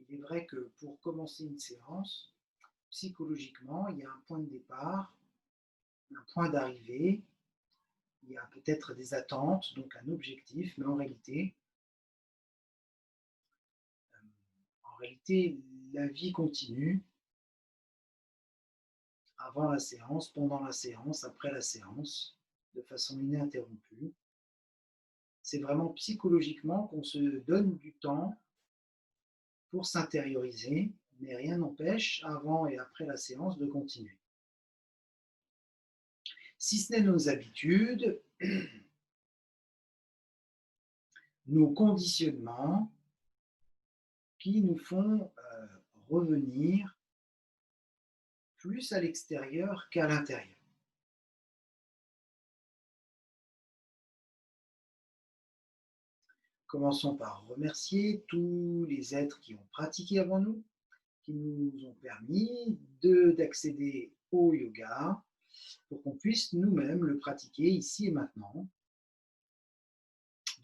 il est vrai que pour commencer une séance, psychologiquement, il y a un point de départ, un point d'arrivée, il y a peut-être des attentes, donc un objectif, mais en réalité, la vie continue avant la séance, pendant la séance, après la séance, de façon ininterrompue. C'est vraiment psychologiquement qu'on se donne du temps pour s'intérioriser, mais rien n'empêche, avant et après la séance, de continuer. Si ce n'est nos habitudes, nos conditionnements qui nous font revenir plus à l'extérieur qu'à l'intérieur. Commençons par remercier tous les êtres qui ont pratiqué avant nous, qui nous ont permis d'accéder au yoga pour qu'on puisse nous-mêmes le pratiquer ici et maintenant,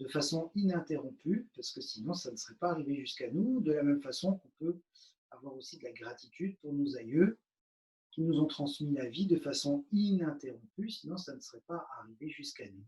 de façon ininterrompue, parce que sinon ça ne serait pas arrivé jusqu'à nous, de la même façon qu'on peut avoir aussi de la gratitude pour nos aïeux qui nous ont transmis la vie de façon ininterrompue, sinon ça ne serait pas arrivé jusqu'à nous.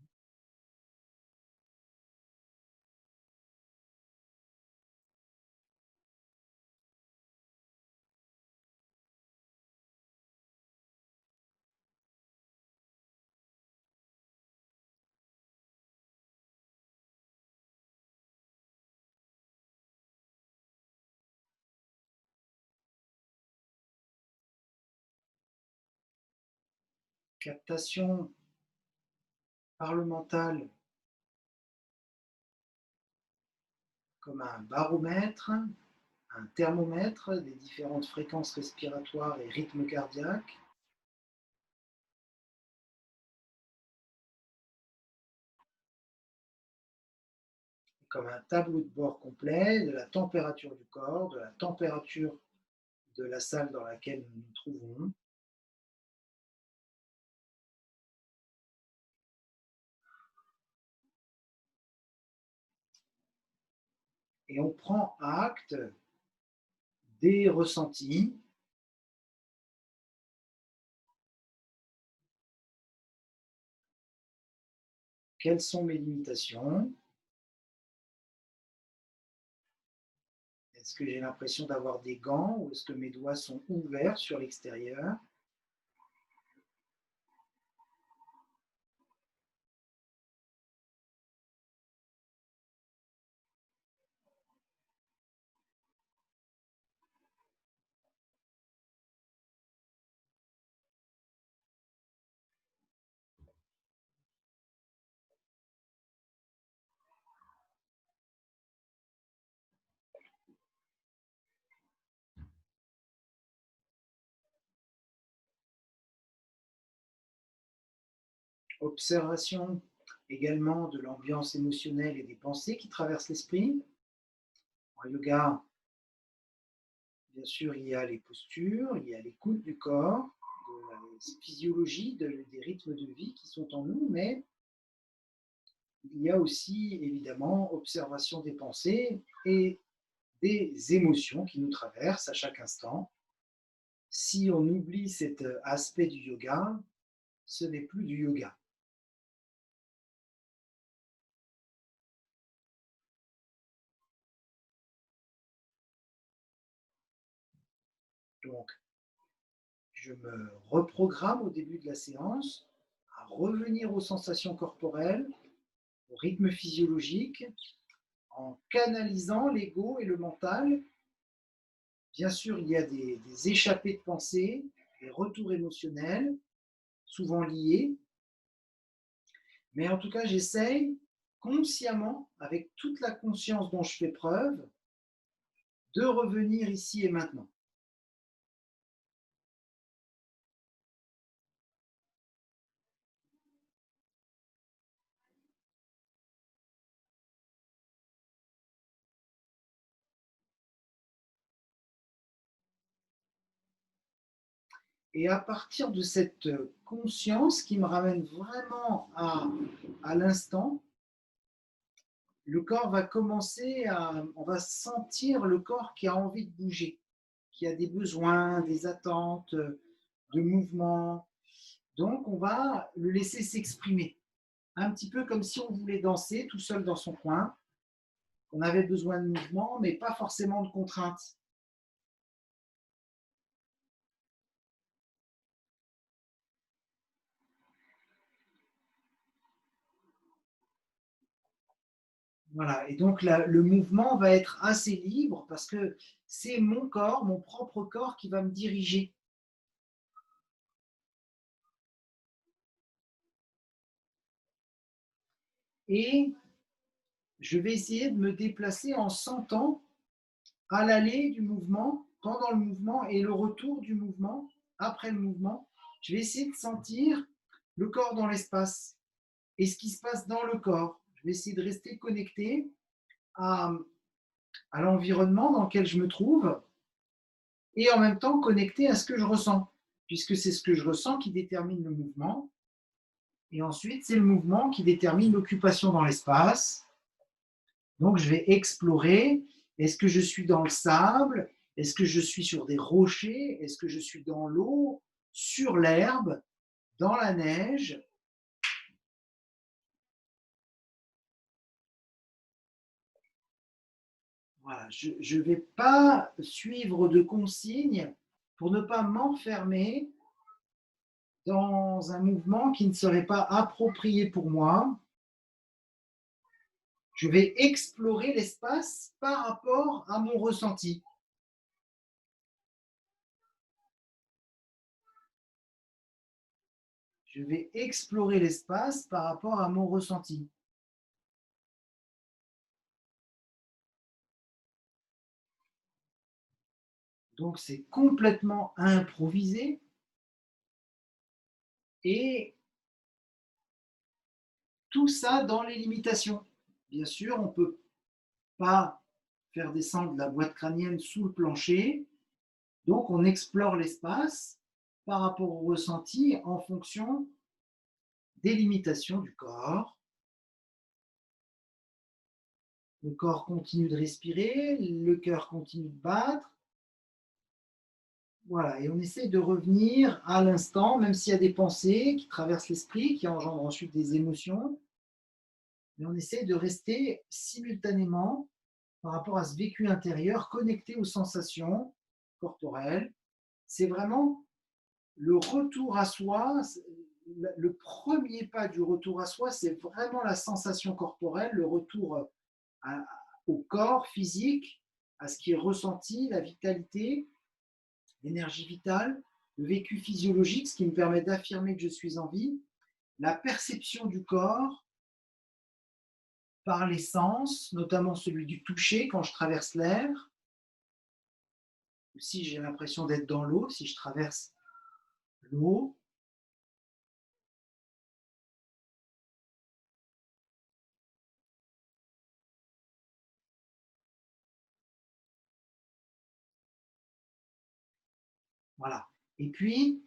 Captation par le mental comme un baromètre, un thermomètre des différentes fréquences respiratoires et rythmes cardiaques, comme un tableau de bord complet de la température du corps, de la température de la salle dans laquelle nous nous trouvons. Et on prend acte des ressentis. Quelles sont mes limitations? Est-ce que j'ai l'impression d'avoir des gants ou est-ce que mes doigts sont ouverts sur l'extérieur? Observation également de l'ambiance émotionnelle et des pensées qui traversent l'esprit. En yoga, bien sûr, il y a les postures, il y a l'écoute du corps, de la physiologie, des rythmes de vie qui sont en nous, mais il y a aussi évidemment observation des pensées et des émotions qui nous traversent à chaque instant. Si on oublie cet aspect du yoga, ce n'est plus du yoga. Donc, je me reprogramme au début de la séance à revenir aux sensations corporelles, au rythme physiologique, en canalisant l'ego et le mental. Bien sûr, il y a des échappées de pensée, des retours émotionnels, souvent liés, mais en tout cas, j'essaye consciemment, avec toute la conscience dont je fais preuve, de revenir ici et maintenant. Et à partir de cette conscience qui me ramène vraiment à l'instant, le corps va commencer on va sentir le corps qui a envie de bouger, qui a des besoins, des attentes, de mouvement. Donc, on va le laisser s'exprimer. Un petit peu comme si on voulait danser tout seul dans son coin. On avait besoin de mouvement, mais pas forcément de contraintes. Voilà. Et donc, le mouvement va être assez libre parce que c'est mon corps, mon propre corps qui va me diriger. Et je vais essayer de me déplacer en sentant à l'aller du mouvement, pendant le mouvement et le retour du mouvement, après le mouvement. Je vais essayer de sentir le corps dans l'espace et ce qui se passe dans le corps. Je vais essayer de rester connecté à, à l'environnement dans lequel je me trouve et en même temps connecté à ce que je ressens, puisque c'est ce que je ressens qui détermine le mouvement. Et ensuite, c'est le mouvement qui détermine l'occupation dans l'espace. Donc, je vais explorer. Est-ce que je suis dans le sable? Est-ce que je suis sur des rochers? Est-ce que je suis dans l'eau, sur l'herbe, dans la neige? Voilà, je ne vais pas suivre de consignes pour ne pas m'enfermer dans un mouvement qui ne serait pas approprié pour moi. Je vais explorer l'espace par rapport à mon ressenti. Je vais explorer l'espace par rapport à mon ressenti. Donc c'est complètement improvisé et tout ça dans les limitations. Bien sûr, on ne peut pas faire descendre la boîte crânienne sous le plancher, donc on explore l'espace par rapport au ressenti en fonction des limitations du corps. Le corps continue de respirer, le cœur continue de battre. Voilà, et on essaie de revenir à l'instant, même s'il y a des pensées qui traversent l'esprit, qui engendrent ensuite des émotions, mais on essaie de rester simultanément par rapport à ce vécu intérieur, connecté aux sensations corporelles. C'est vraiment le retour à soi. Le premier pas du retour à soi, c'est vraiment la sensation corporelle, le retour à- au corps physique, à ce qui est ressenti, la vitalité, l'énergie vitale, le vécu physiologique, ce qui me permet d'affirmer que je suis en vie, la perception du corps par les sens, notamment celui du toucher quand je traverse l'air, ou si j'ai l'impression d'être dans l'eau, si je traverse l'eau. Voilà. Et puis,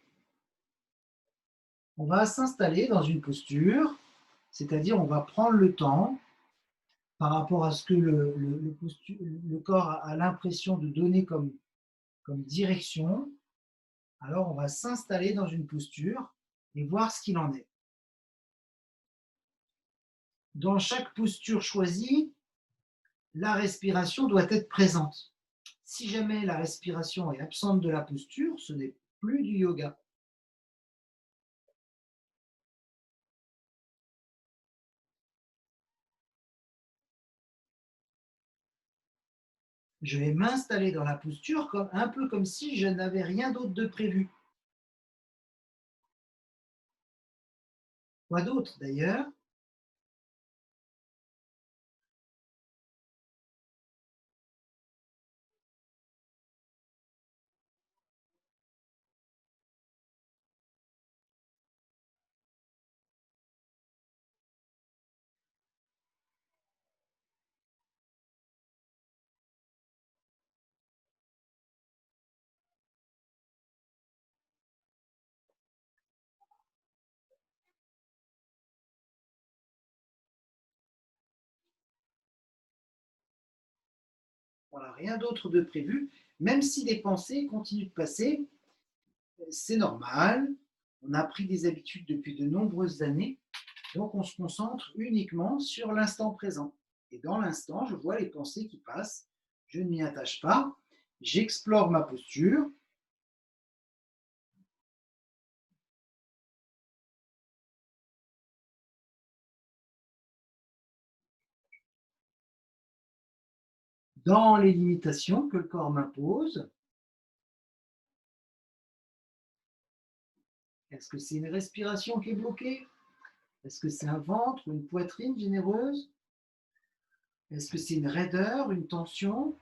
on va s'installer dans une posture, c'est-à-dire on va prendre le temps par rapport à ce que le corps a l'impression de donner comme direction. Alors, on va s'installer dans une posture et voir ce qu'il en est. Dans chaque posture choisie, la respiration doit être présente. Si jamais la respiration est absente de la posture, ce n'est plus du yoga. Je vais m'installer dans la posture un peu comme si je n'avais rien d'autre de prévu. Quoi d'autre d'ailleurs? Voilà, rien d'autre de prévu. Même si les pensées continuent de passer, c'est normal. On a pris des habitudes depuis de nombreuses années, donc on se concentre uniquement sur l'instant présent. Et dans l'instant, je vois les pensées qui passent, je ne m'y attache pas, j'explore ma posture. Dans les limitations que le corps m'impose. Est-ce que c'est une respiration qui est bloquée? Est-ce que c'est un ventre ou une poitrine généreuse? Est-ce que c'est une raideur, une tension?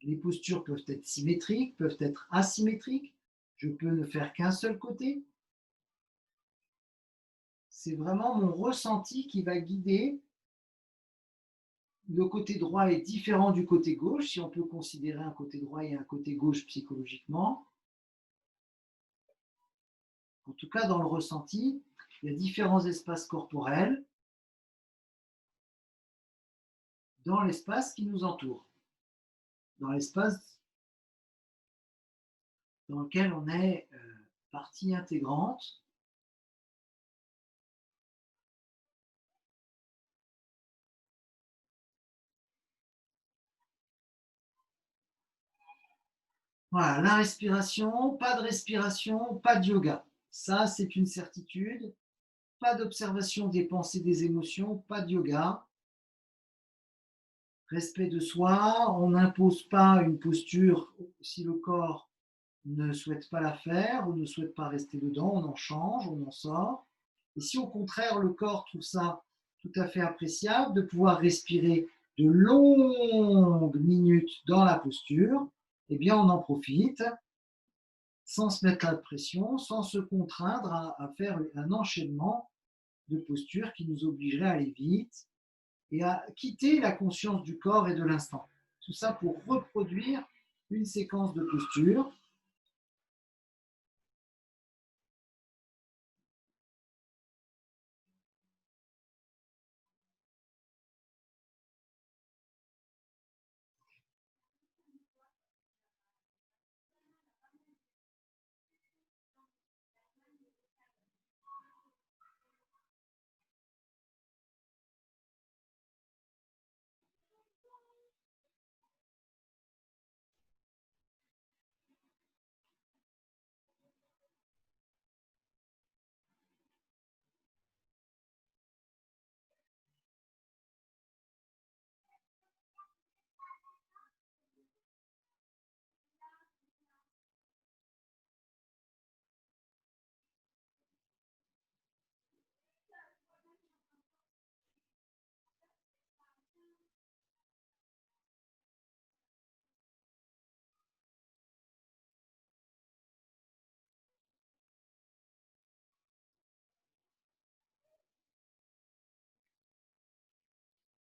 Les postures peuvent être symétriques, peuvent être asymétriques. Je peux ne faire qu'un seul côté. C'est vraiment mon ressenti qui va guider. Le côté droit est différent du côté gauche, si on peut considérer un côté droit et un côté gauche psychologiquement. En tout cas, dans le ressenti, il y a différents espaces corporels dans l'espace qui nous entoure, dans l'espace dans lequel on est partie intégrante. Voilà, la respiration, pas de respiration, pas de yoga. Ça, c'est une certitude. Pas d'observation des pensées, des émotions, pas de yoga. Respect de soi, on n'impose pas une posture si le corps ne souhaite pas la faire ou ne souhaite pas rester dedans, on en change, on en sort. Et si au contraire le corps trouve ça tout à fait appréciable de pouvoir respirer de longues minutes dans la posture, eh bien on en profite sans se mettre la pression, sans se contraindre à faire un enchaînement de postures qui nous obligerait à aller vite et à quitter la conscience du corps et de l'instant. Tout ça pour reproduire une séquence de postures.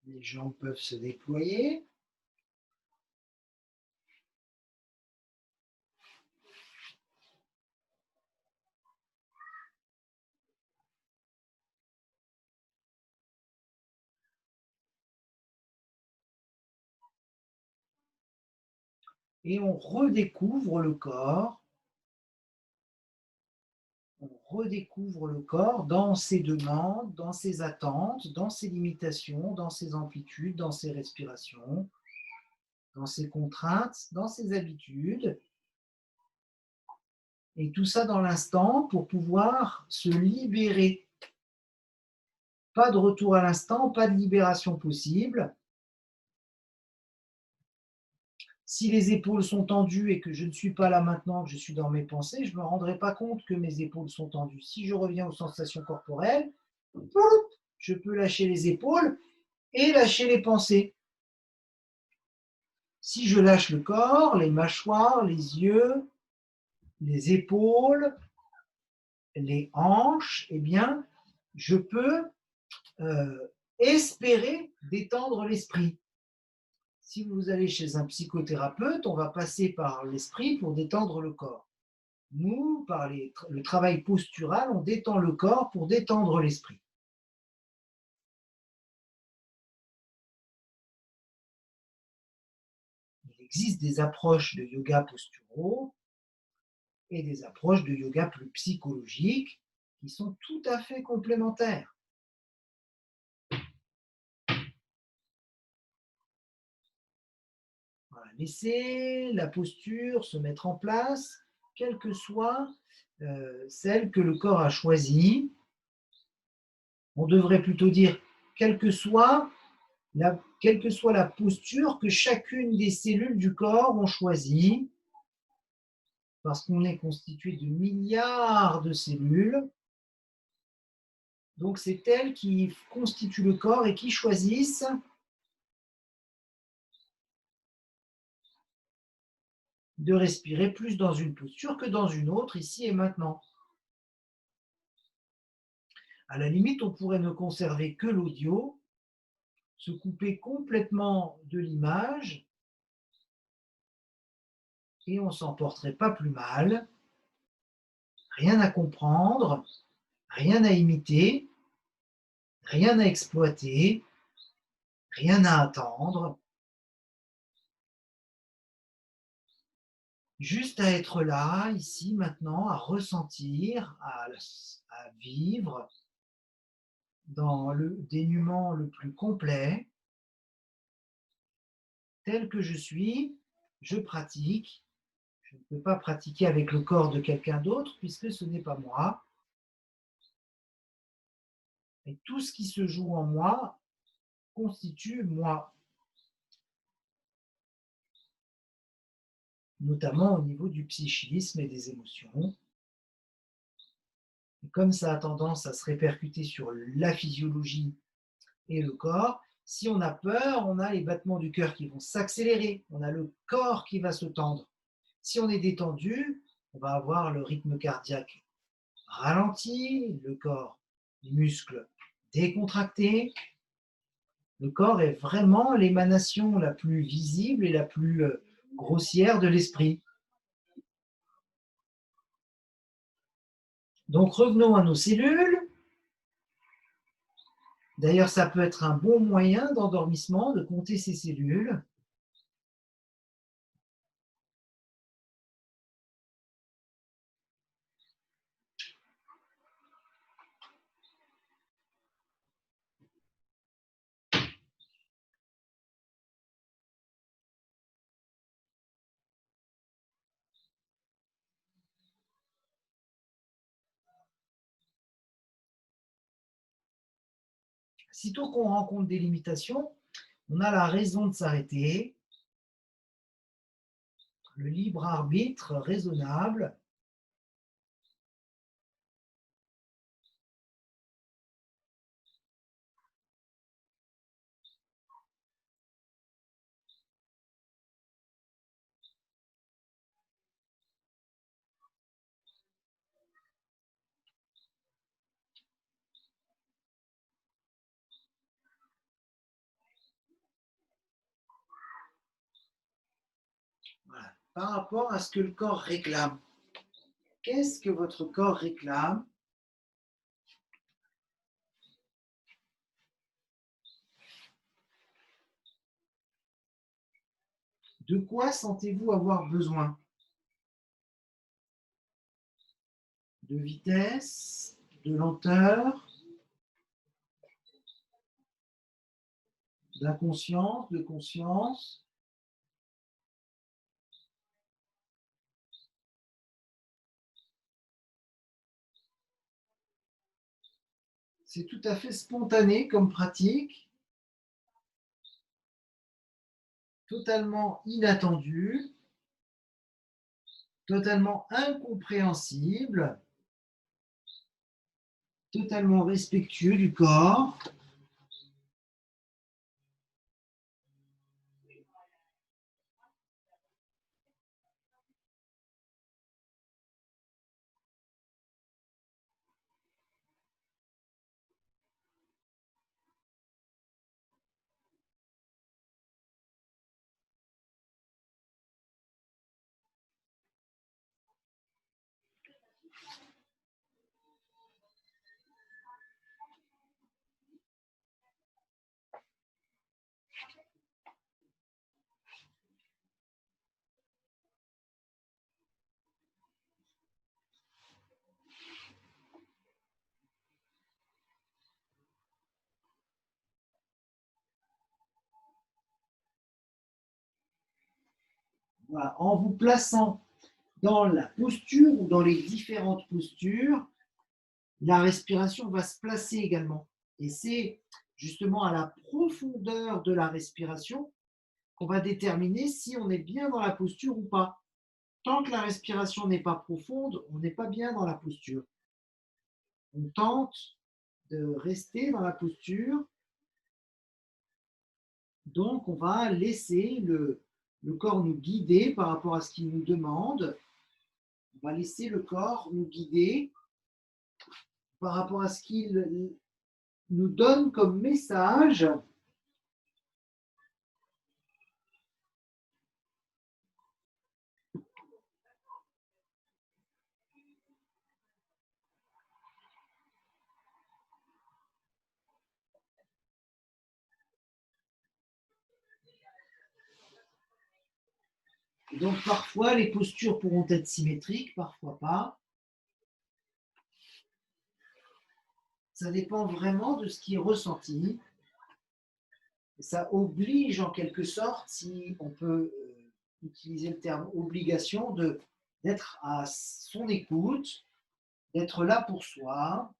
Les jambes peuvent se déployer. Et on redécouvre le corps. On redécouvre le corps dans ses demandes, dans ses attentes, dans ses limitations, dans ses amplitudes, dans ses respirations, dans ses contraintes, dans ses habitudes. Et tout ça dans l'instant pour pouvoir se libérer. Pas de retour à l'instant, pas de libération possible. Si les épaules sont tendues et que je ne suis pas là maintenant, que je suis dans mes pensées, je ne me rendrai pas compte que mes épaules sont tendues. Si je reviens aux sensations corporelles, je peux lâcher les épaules et lâcher les pensées. Si je lâche le corps, les mâchoires, les yeux, les épaules, les hanches, eh bien, je peux espérer détendre l'esprit. Si vous allez chez un psychothérapeute, on va passer par l'esprit pour détendre le corps. Nous, par le travail postural, on détend le corps pour détendre l'esprit. Il existe des approches de yoga posturaux et des approches de yoga plus psychologiques qui sont tout à fait complémentaires. Voilà, laisser la posture se mettre en place, quelle que soit celle que le corps a choisie. On devrait plutôt dire quelle que soit la posture que chacune des cellules du corps ont choisie, parce qu'on est constitué de milliards de cellules. Donc c'est elles qui constituent le corps et qui choisissent de respirer plus dans une posture que dans une autre, ici et maintenant. À la limite, on pourrait ne conserver que l'audio, se couper complètement de l'image et on s'en porterait pas plus mal. Rien à comprendre, rien à imiter, rien à exploiter, rien à attendre, juste à être là, ici, maintenant, à ressentir, à vivre dans le dénuement le plus complet, tel que je suis, je pratique. Je ne peux pas pratiquer avec le corps de quelqu'un d'autre puisque ce n'est pas moi. Et tout ce qui se joue en moi constitue moi, notamment au niveau du psychisme et des émotions. Et comme ça a tendance à se répercuter sur la physiologie et le corps, si on a peur, on a les battements du cœur qui vont s'accélérer, on a le corps qui va se tendre. Si on est détendu, on va avoir le rythme cardiaque ralenti, le corps, les muscles décontractés. Le corps est vraiment l'émanation la plus visible et la plus grossière de l'esprit. Donc revenons à nos cellules. D'ailleurs, ça peut être un bon moyen d'endormissement de compter ses cellules. Sitôt qu'on rencontre des limitations, on a la raison de s'arrêter, le libre arbitre raisonnable. Voilà. Par rapport à ce que le corps réclame. Qu'est-ce que votre corps réclame? De quoi sentez-vous avoir besoin? De vitesse, de lenteur, d'inconscience, de conscience? C'est tout à fait spontané comme pratique, totalement inattendu, totalement incompréhensible, totalement respectueux du corps. Voilà, en vous plaçant dans la posture ou dans les différentes postures, la respiration va se placer également. Et c'est justement à la profondeur de la respiration qu'on va déterminer si on est bien dans la posture ou pas. Tant que la respiration n'est pas profonde, on n'est pas bien dans la posture. On tente de rester dans la posture, donc on va laisser le corps nous guider par rapport à ce qu'il nous demande. On va laisser le corps nous guider par rapport à ce qu'il nous donne comme message. Et donc parfois les postures pourront être symétriques, parfois pas. Ça dépend vraiment de ce qui est ressenti. Et ça oblige en quelque sorte, si on peut utiliser le terme obligation, d'être à son écoute, d'être là pour soi.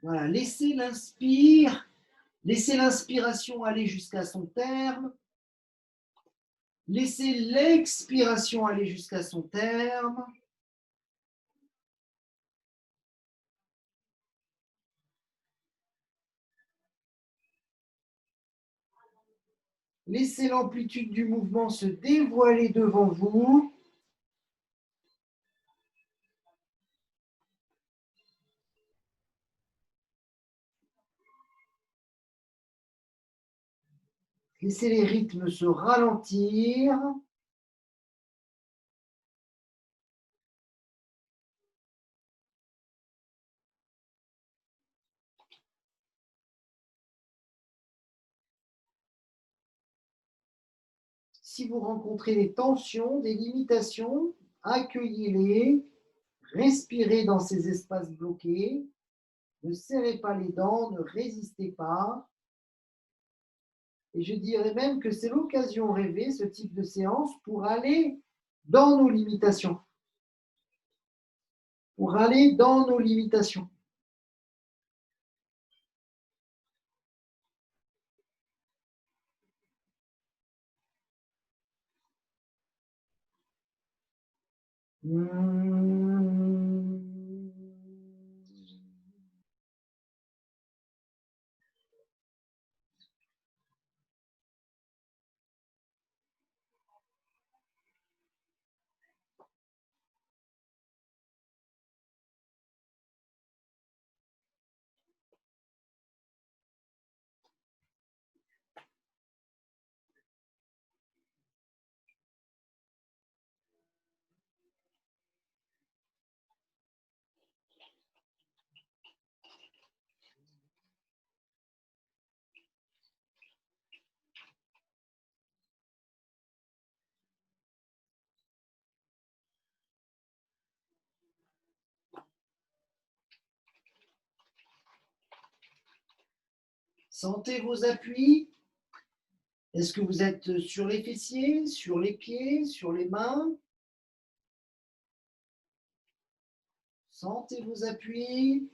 Voilà, laissez l'inspiration aller jusqu'à son terme, laissez l'expiration aller jusqu'à son terme. Laissez l'amplitude du mouvement se dévoiler devant vous. Laissez les rythmes se ralentir. Si vous rencontrez des tensions, des limitations, accueillez-les, respirez dans ces espaces bloqués, ne serrez pas les dents, ne résistez pas. Et je dirais même que c'est l'occasion rêvée, ce type de séance, pour aller dans nos limitations. Pour aller dans nos limitations. Sentez vos appuis. Est-ce que vous êtes sur les fessiers, sur les pieds, sur les mains? Sentez vos appuis.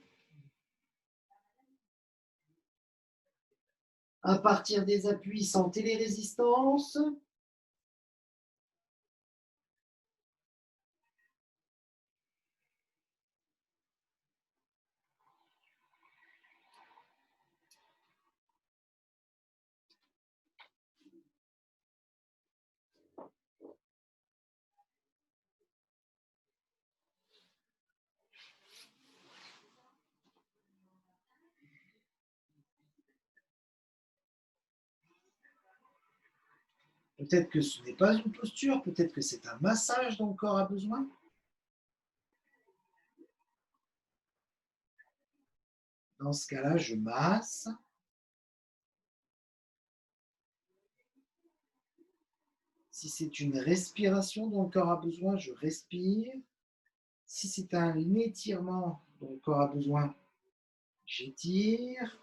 À partir des appuis, sentez les résistances. Peut-être que ce n'est pas une posture, peut-être que c'est un massage dont le corps a besoin. Dans ce cas-là, je masse. Si c'est une respiration dont le corps a besoin, je respire. Si c'est un étirement dont le corps a besoin, j'étire.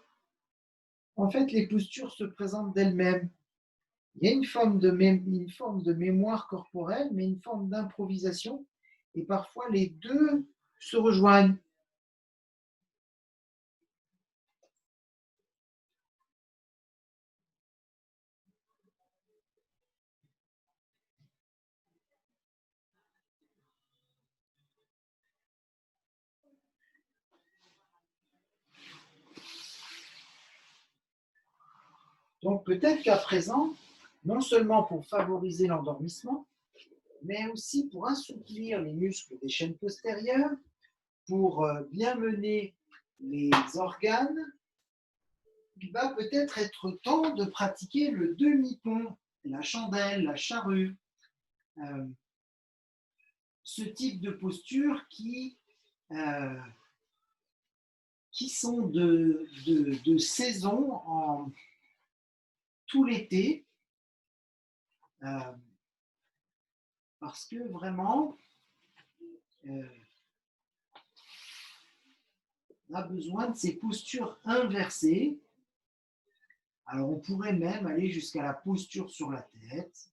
En fait, les postures se présentent d'elles-mêmes. Il y a une forme de mémoire corporelle, mais une forme d'improvisation. Et parfois, les deux se rejoignent. Donc peut-être qu'à présent, non seulement pour favoriser l'endormissement, mais aussi pour assouplir les muscles des chaînes postérieures, pour bien mener les organes, il va peut-être être temps de pratiquer le demi-pont, la chandelle, la charrue, euh, ce type de postures euh, qui sont de saison en tout l'été, euh, parce que vraiment, euh, on a besoin de ces postures inversées. Alors on pourrait même aller jusqu'à la posture sur la tête.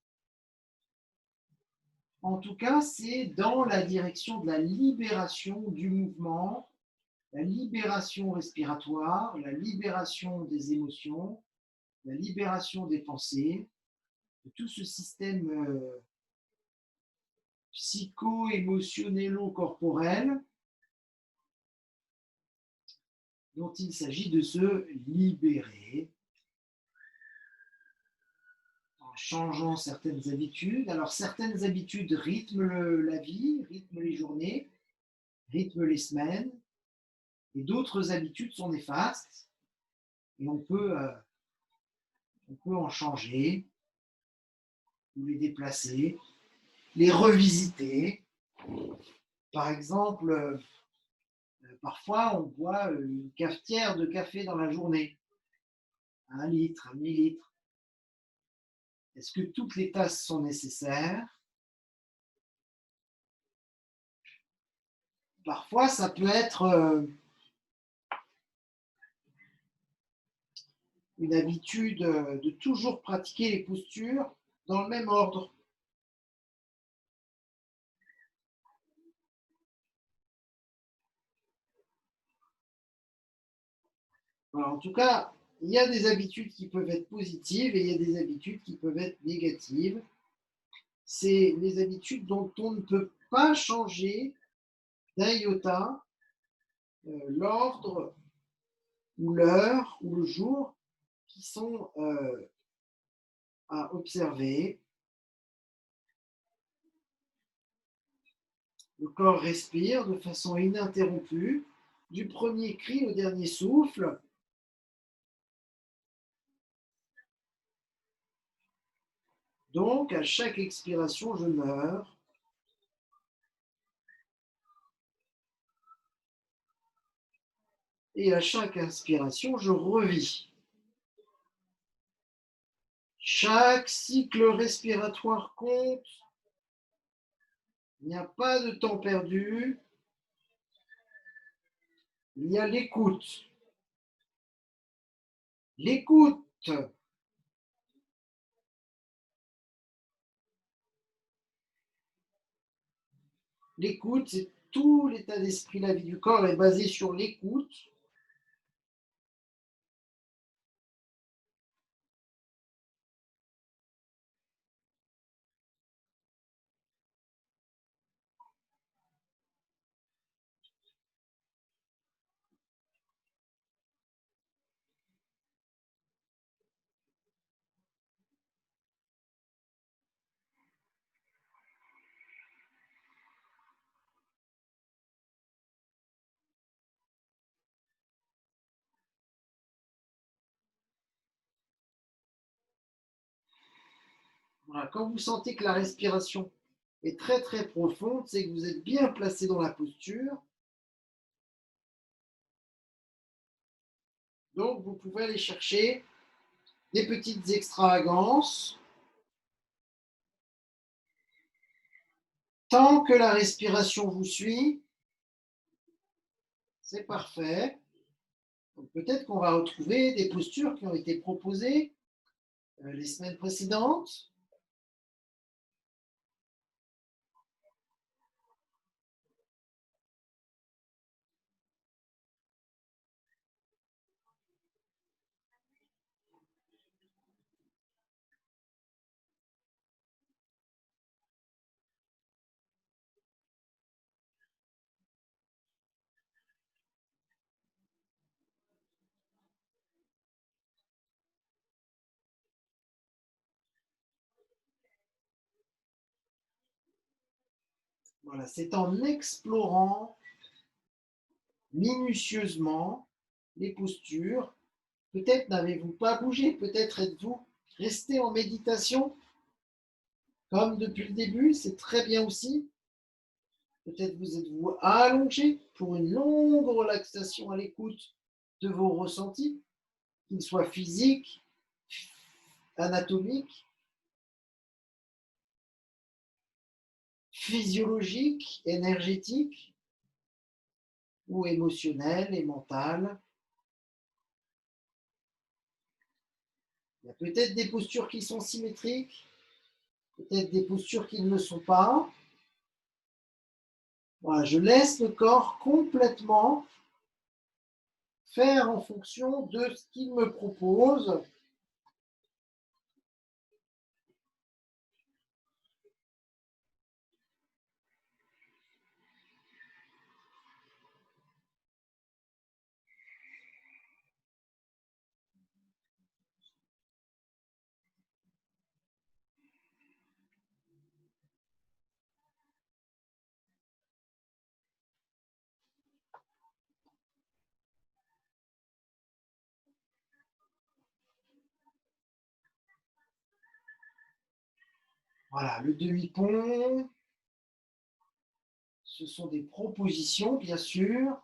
En tout cas, c'est dans la direction de la libération du mouvement, la libération respiratoire, la libération des émotions, la libération des pensées, de tout ce système psycho-émotionnello-corporel dont il s'agit de se libérer en changeant certaines habitudes. Alors certaines habitudes rythment la vie, rythment les journées, rythment les semaines, et d'autres habitudes sont néfastes, et on peut en changer, ou les déplacer, les revisiter. Par exemple, parfois on boit une cafetière de café dans la journée, 1 litre, 1 demi-litre. Est-ce que toutes les tasses sont nécessaires? Parfois, ça peut être une habitude de toujours pratiquer les postures dans le même ordre. Voilà, en tout cas, il y a des habitudes qui peuvent être positives et il y a des habitudes qui peuvent être négatives. C'est les habitudes dont on ne peut pas changer d'un iota l'ordre ou l'heure ou le jour qui sont à observer. Le corps respire de façon ininterrompue, du premier cri au dernier souffle. Donc, à chaque expiration, je meurs. Et à chaque inspiration, je revis. Chaque cycle respiratoire compte. Il n'y a pas de temps perdu. Il y a l'écoute. L'écoute. L'écoute, c'est tout l'état d'esprit, la vie du corps est basée sur l'écoute. Voilà. Quand vous sentez que la respiration est très très profonde, c'est que vous êtes bien placé dans la posture. Donc, vous pouvez aller chercher des petites extravagances Tant que la respiration vous suit, c'est parfait. Donc peut-être qu'on va retrouver des postures qui ont été proposées les semaines précédentes. Voilà, c'est en explorant minutieusement les postures. Peut-être n'avez-vous pas bougé, peut-être êtes-vous resté en méditation comme depuis le début, c'est très bien aussi. Peut-être vous êtes-vous allongé pour une longue relaxation à l'écoute de vos ressentis, qu'ils soient physiques, anatomiques, physiologiques, énergétiques ou émotionnels et mentales. Il y a peut-être des postures qui sont symétriques, peut-être des postures qui ne le sont pas. Voilà, je laisse le corps complètement faire en fonction de ce qu'il me propose. Voilà, le demi-pont, ce sont des propositions, bien sûr.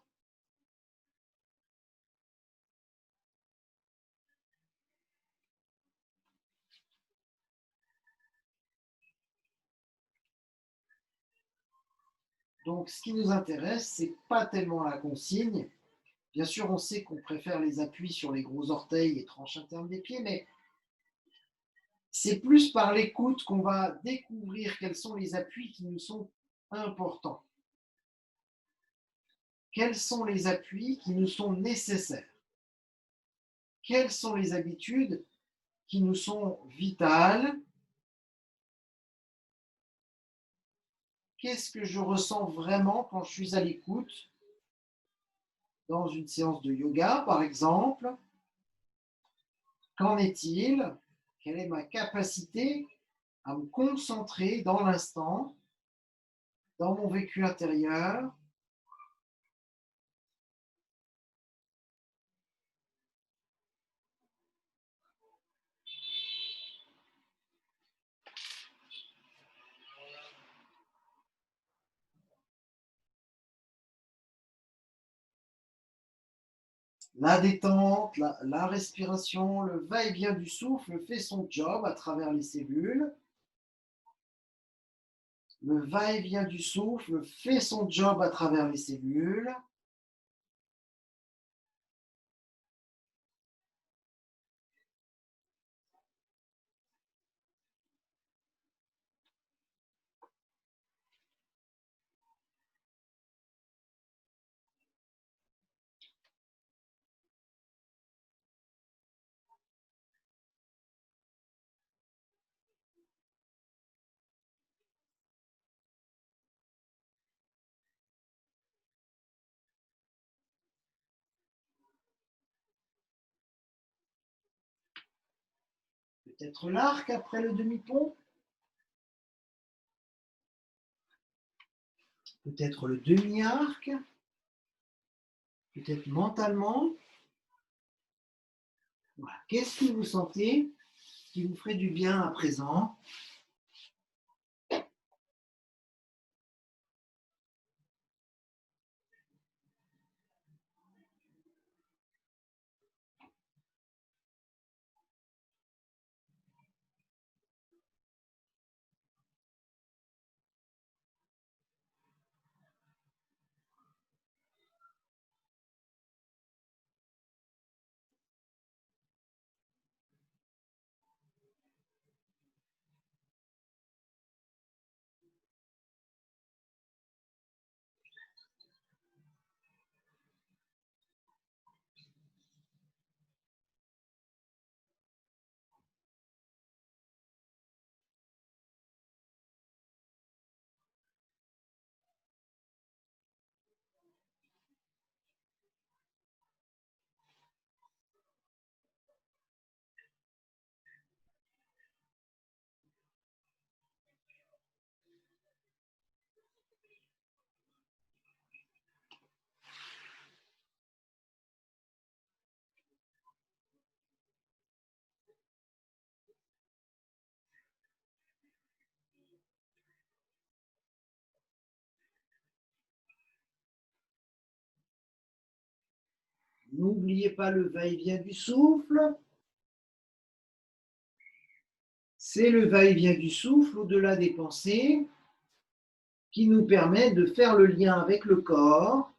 Donc, ce qui nous intéresse, c'est pas tellement la consigne. Bien sûr, on sait qu'on préfère les appuis sur les gros orteils et tranches internes des pieds, mais c'est plus par l'écoute qu'on va découvrir quels sont les appuis qui nous sont importants. Quels sont les appuis qui nous sont nécessaires? Quelles sont les habitudes qui nous sont vitales? Qu'est-ce que je ressens vraiment quand je suis à l'écoute dans une séance de yoga, par exemple? Qu'en est-il? Quelle est ma capacité à me concentrer dans l'instant, dans mon vécu intérieur? La détente, la respiration, le va-et-vient du souffle fait son job à travers les cellules. Le va-et-vient du souffle fait son job à travers les cellules. Peut-être l'arc après le demi-pont. Peut-être le demi-arc. Peut-être mentalement. Voilà. Qu'est-ce que vous sentez qui vous ferait du bien à présent? N'oubliez pas le va-et-vient du souffle. C'est le va-et-vient du souffle au-delà des pensées qui nous permet de faire le lien avec le corps.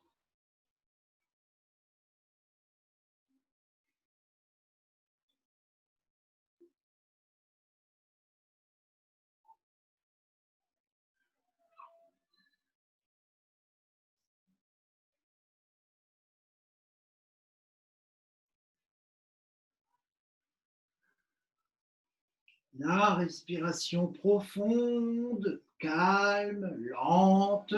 La respiration profonde, calme, lente.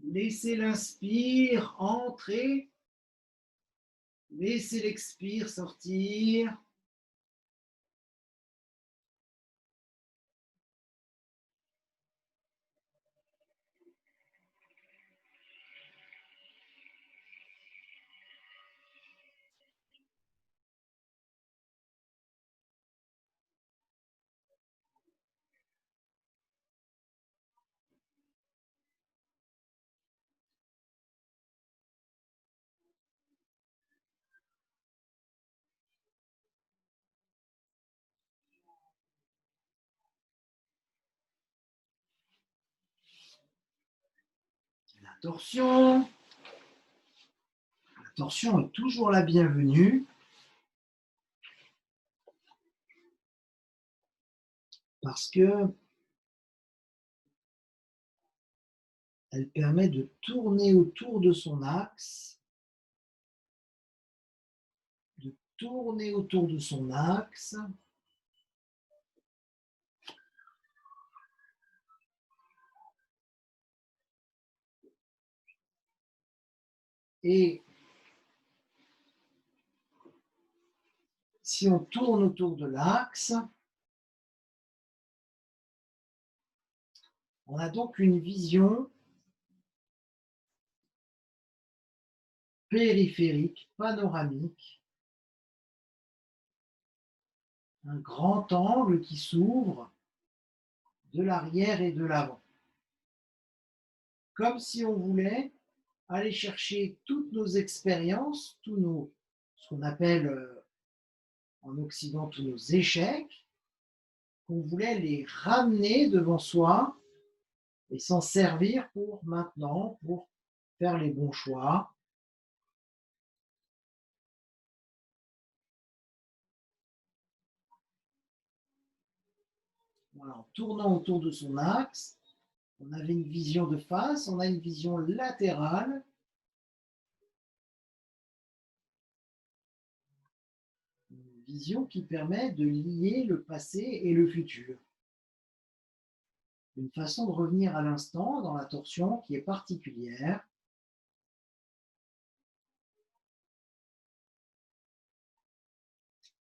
Laissez l'inspire entrer. Laissez l'expire sortir. La torsion. La torsion est toujours la bienvenue parce que elle permet de tourner autour de son axe, de tourner autour de son axe. Et si on tourne autour de l'axe, on a donc une vision périphérique, panoramique, un grand angle qui s'ouvre de l'arrière et de l'avant. Comme si on voulait aller chercher toutes nos expériences, ce qu'on appelle en Occident tous nos échecs, qu'on voulait les ramener devant soi et s'en servir pour maintenant, pour faire les bons choix. Voilà, en tournant autour de son axe, on avait une vision de face, on a une vision latérale, une vision qui permet de lier le passé et le futur. Une façon de revenir à l'instant dans la torsion qui est particulière.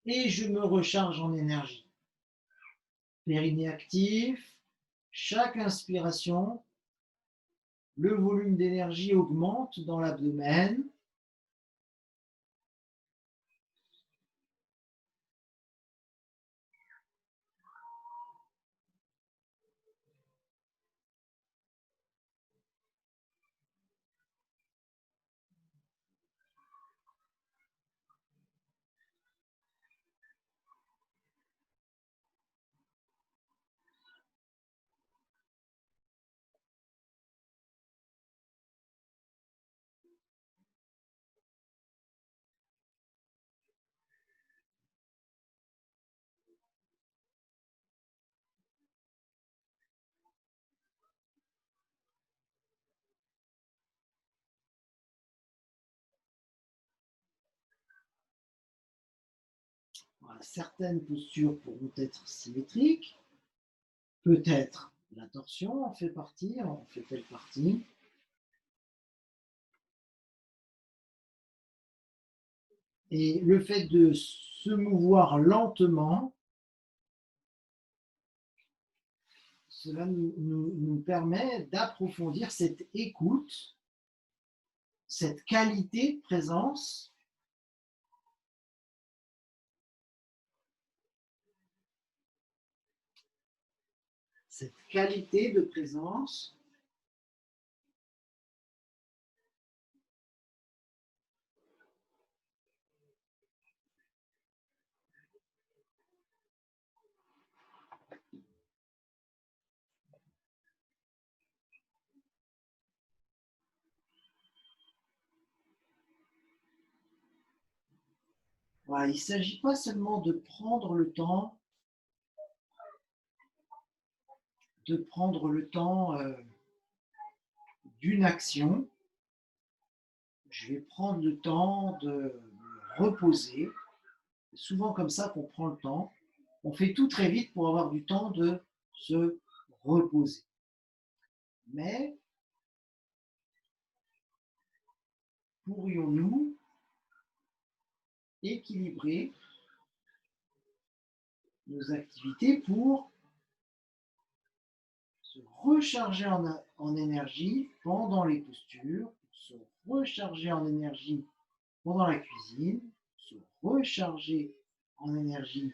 Et je me recharge en énergie. Périnée actif, chaque inspiration, le volume d'énergie augmente dans l'abdomen. Voilà, certaines postures pourront être symétriques, peut-être la torsion en fait partie, en fait-elle partie. Et le fait de se mouvoir lentement, cela nous permet d'approfondir cette écoute, cette qualité de présence cette qualité de présence Voilà, il ne s'agit pas seulement de prendre le temps, d'une action. Je vais prendre le temps de me reposer. C'est souvent comme ça qu'on prend le temps. On fait tout très vite pour avoir du temps de se reposer. Mais pourrions-nous équilibrer nos activités pour se recharger en énergie pendant les postures, pour se recharger en énergie pendant la cuisine, se recharger en énergie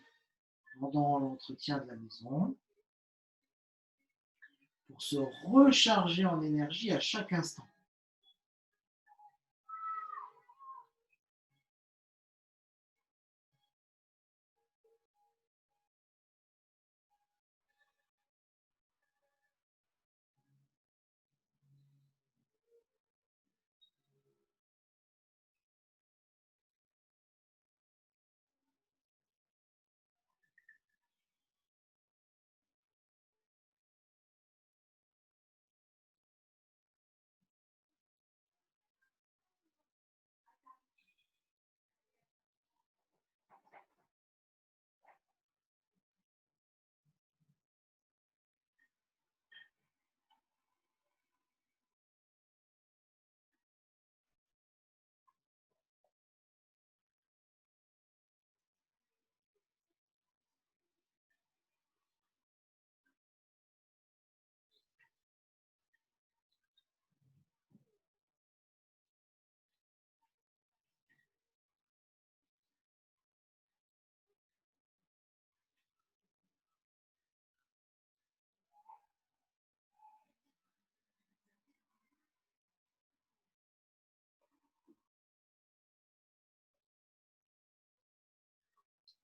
pendant l'entretien de la maison, pour se recharger en énergie à chaque instant.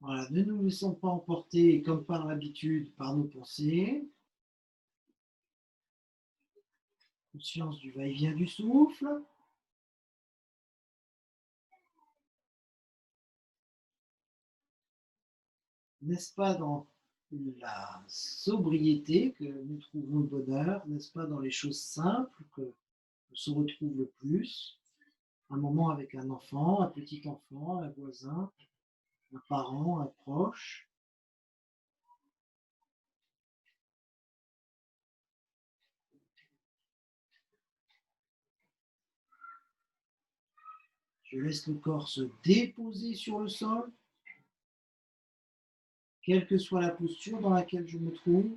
Voilà, ne nous laissons pas emporter, comme par l'habitude, par nos pensées. Conscience du va-et-vient du souffle. N'est-ce pas dans la sobriété que nous trouvons le bonheur? N'est-ce pas dans les choses simples que se retrouve le plus? Un moment avec un enfant, un petit enfant, un voisin, un parent, un proche. Je laisse le corps se déposer sur le sol, quelle que soit la posture dans laquelle je me trouve.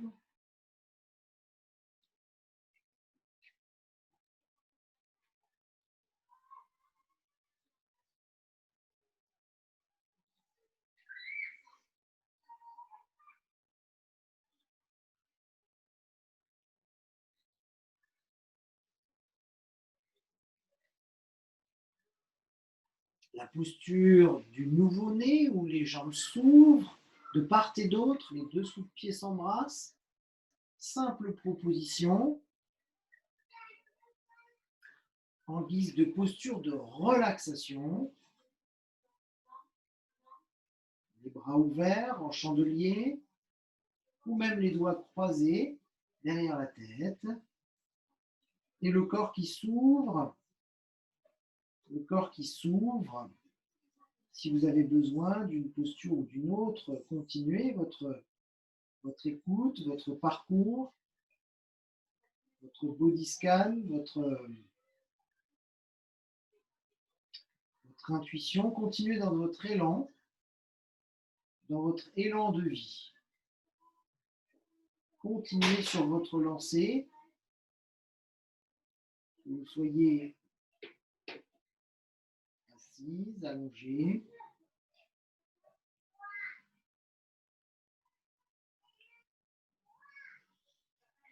La posture du nouveau-né où les jambes s'ouvrent de part et d'autre, les dessous de pieds s'embrassent. Simple proposition en guise de posture de relaxation. Les bras ouverts en chandelier ou même les doigts croisés derrière la tête. Et le corps qui s'ouvre, le corps qui s'ouvre. Si vous avez besoin d'une posture ou d'une autre, continuez votre écoute, votre parcours, votre body scan, votre intuition. Continuez dans votre élan de vie. Continuez sur votre lancée. Que vous soyez assise, allongée.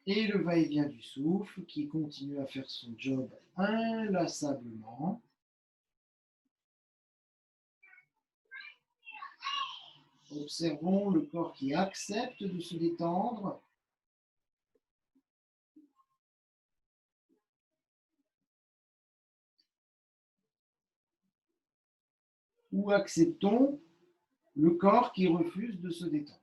Et le va-et-vient du souffle qui continue à faire son job inlassablement. Observons le corps qui accepte de se détendre. Ou acceptons le corps qui refuse de se détendre.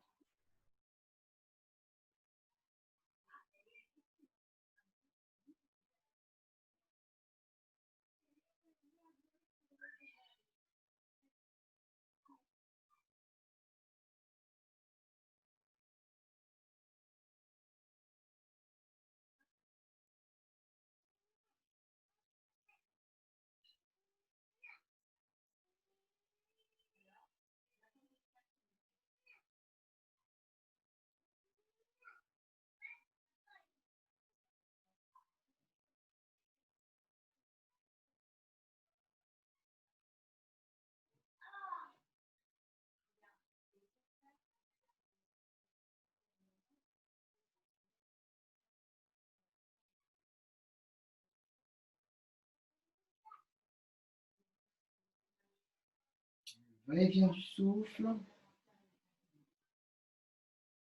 Va-et-vient du souffle,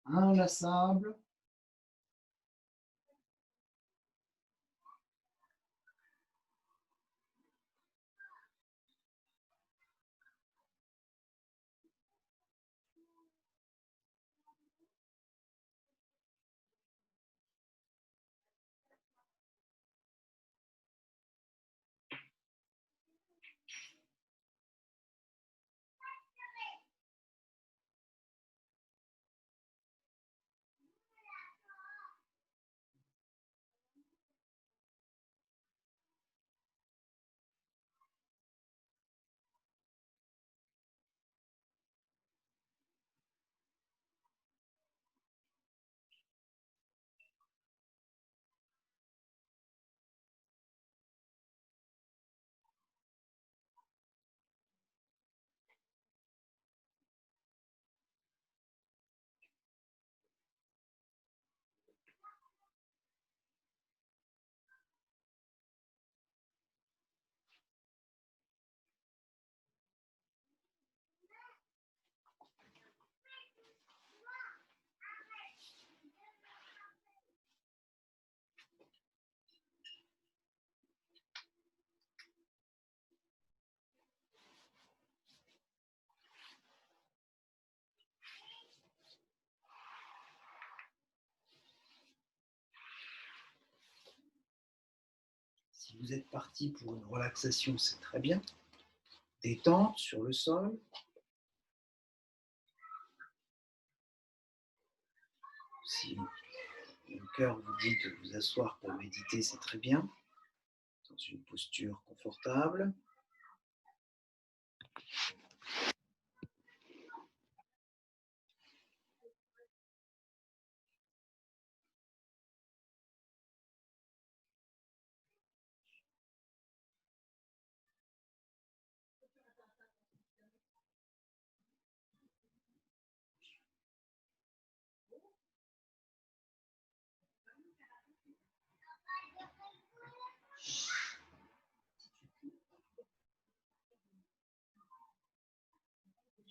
inlassable. Si vous êtes parti pour une relaxation, c'est très bien. Détente sur le sol. Si le cœur vous dit de vous asseoir pour méditer, c'est très bien. Dans une posture confortable.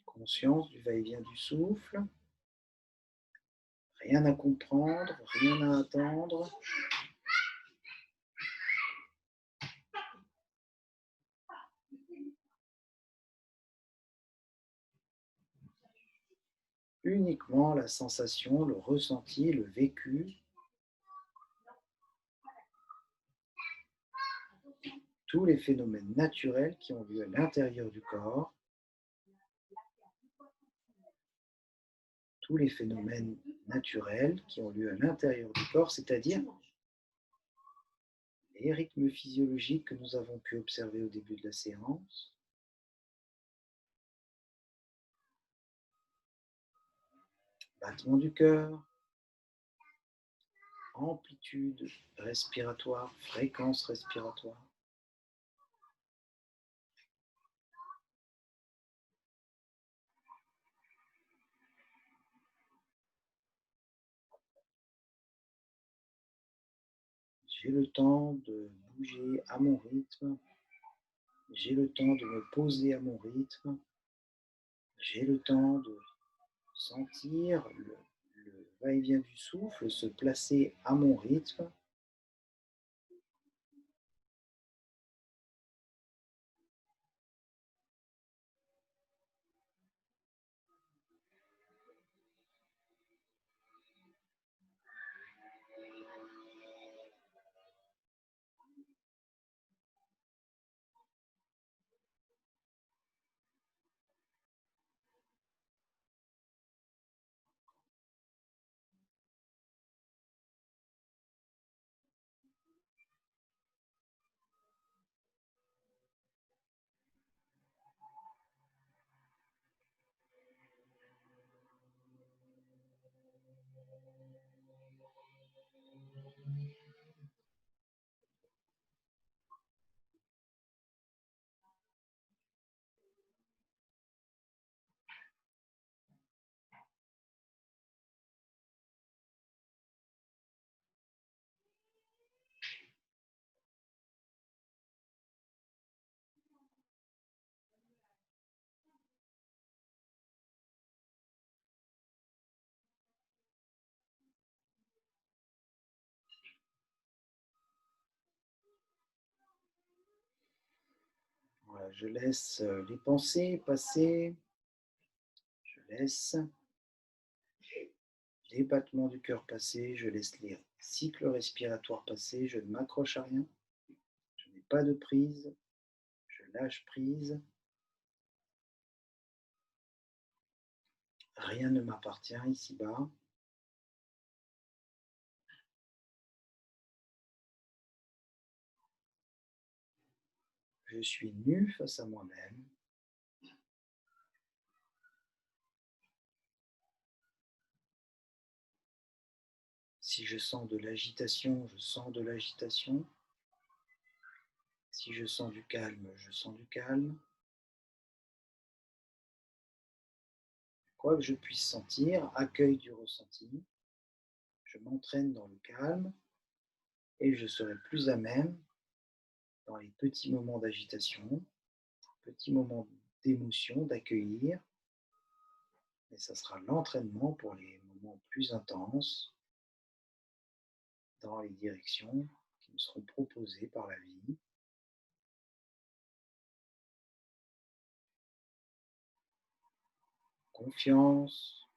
Conscience du va-et-vient du souffle. Rien à comprendre, rien à attendre. Uniquement la sensation, le ressenti, le vécu. Tous les phénomènes naturels qui ont lieu à l'intérieur du corps. Tous les phénomènes naturels qui ont lieu à l'intérieur du corps, c'est-à-dire les rythmes physiologiques que nous avons pu observer au début de la séance, battement du cœur, amplitude respiratoire, fréquence respiratoire. J'ai le temps de bouger à mon rythme, j'ai le temps de me poser à mon rythme, j'ai le temps de sentir le va-et-vient du souffle se placer à mon rythme. Voilà, je laisse les pensées passer, je laisse les battements du cœur passer, je laisse les cycles respiratoires passer, je ne m'accroche à rien, je n'ai pas de prise, je lâche prise, rien ne m'appartient ici-bas, je suis nu face à moi-même. Si je sens de l'agitation, je sens de l'agitation. Si je sens du calme, je sens du calme. Quoi que je puisse sentir, accueil du ressenti, je m'entraîne dans le calme et je serai plus à même, dans les petits moments d'agitation, petits moments d'émotion, d'accueillir. Et ça sera l'entraînement pour les moments plus intenses dans les directions qui me seront proposées par la vie. Confiance,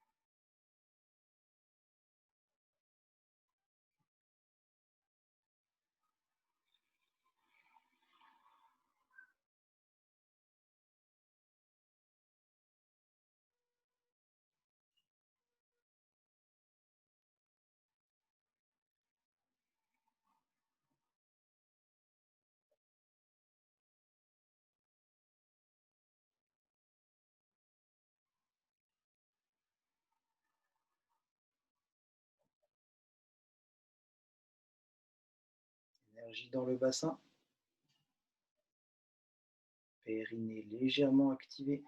énergie dans le bassin, périnée légèrement activé,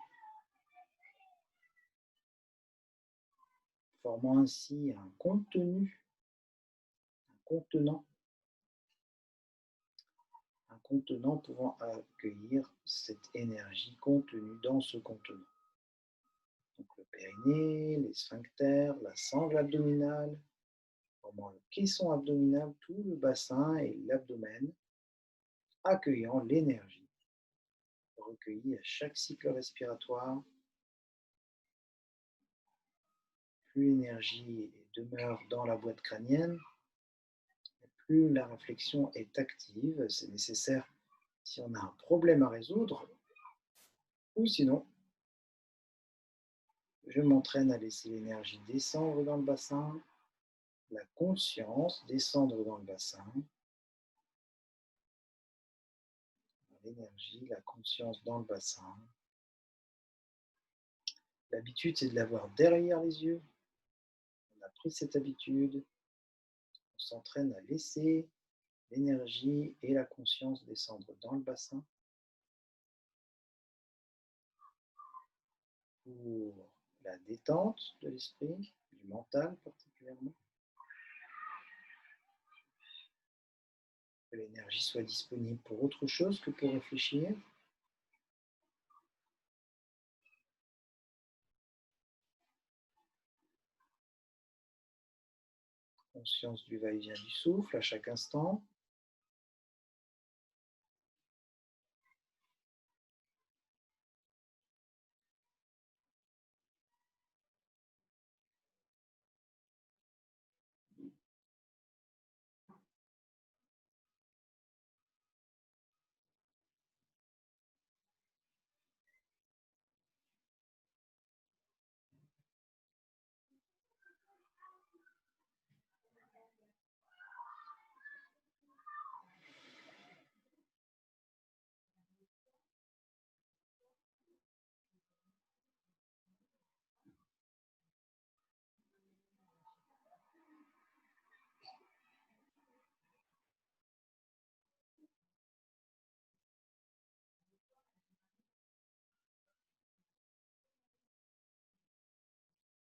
formant ainsi un contenu, un contenant, un contenant pouvant accueillir cette énergie contenue dans ce contenant. Donc le périnée, les sphincters, la sangle abdominale, formant le caisson abdominal, tout le bassin et l'abdomen, accueillant l'énergie recueillie à chaque cycle respiratoire. Plus l'énergie demeure dans la boîte crânienne, plus la réflexion est active. C'est nécessaire si on a un problème à résoudre, ou sinon, je m'entraîne à laisser l'énergie descendre dans le bassin, la conscience descendre dans le bassin, l'énergie, la conscience dans le bassin. L'habitude, c'est de l'avoir derrière les yeux. On a pris cette habitude, on s'entraîne à laisser l'énergie et la conscience descendre dans le bassin pour la détente de l'esprit, du mental particulièrement. Que l'énergie soit disponible pour autre chose que pour réfléchir. Conscience du va-et-vient du souffle à chaque instant.